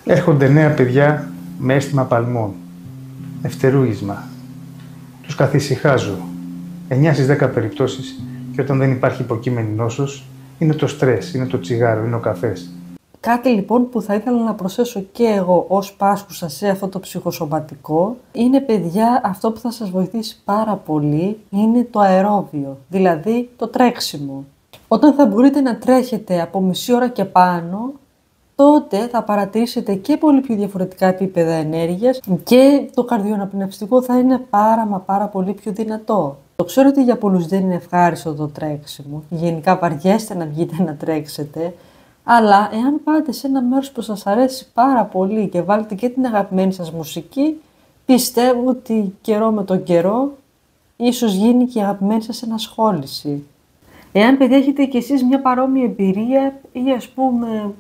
Έρχονται νέα παιδιά με αίσθημα παλμών, ευτερούγισμα. Τους καθησυχάζω. 9 στις 10 περιπτώσεις, και όταν δεν υπάρχει υποκείμενη νόσος, είναι το στρες, είναι το τσιγάρο, είναι ο καφές. Κάτι λοιπόν που θα ήθελα να προσθέσω και εγώ ως πάσχουσα σε αυτό το ψυχοσωματικό είναι, παιδιά, αυτό που θα σας βοηθήσει πάρα πολύ είναι το αερόβιο, δηλαδή το τρέξιμο. Όταν θα μπορείτε να τρέχετε από μισή ώρα και πάνω, τότε θα παρατηρήσετε και πολύ πιο διαφορετικά επίπεδα ενέργειας και το καρδιοαναπνευστικό θα είναι πάρα πολύ πιο δυνατό. Το ξέρω ότι για πολλούς δεν είναι ευχάριστο το τρέξιμο, γενικά βαριέστε να βγείτε να τρέξετε, αλλά εάν πάτε σε ένα μέρος που σας αρέσει πάρα πολύ και βάλετε και την αγαπημένη σας μουσική, πιστεύω ότι καιρό με τον καιρό ίσως γίνει και η αγαπημένη σας ενασχόληση. Εάν, παιδιά, έχετε κι εσείς μια παρόμοια εμπειρία ή ας πούμε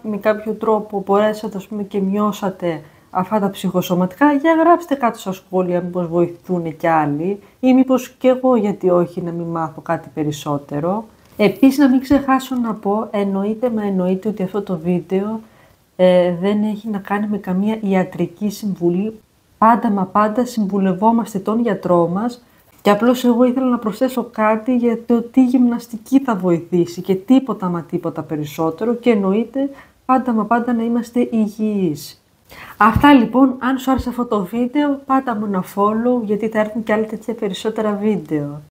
με κάποιο τρόπο μπορέσατε και νιώσατε αυτά τα ψυχοσωματικά, για γράψτε κάτω στα σχόλια μήπως βοηθούν κι άλλοι ή μήπως κι εγώ, γιατί όχι, να μην μάθω κάτι περισσότερο. Επίσης, να μην ξεχάσω να πω, εννοείται ότι αυτό το βίντεο δεν έχει να κάνει με καμία ιατρική συμβουλή. Πάντα συμβουλευόμαστε τον γιατρό μας. Και απλώς εγώ ήθελα να προσθέσω κάτι για το τι γυμναστική θα βοηθήσει και τίποτα περισσότερο, και εννοείται πάντα να είμαστε υγιείς. Αυτά λοιπόν, αν σου άρεσε αυτό το βίντεο, πάτα μου ένα follow, γιατί θα έρθουν και άλλα τέτοια περισσότερα βίντεο.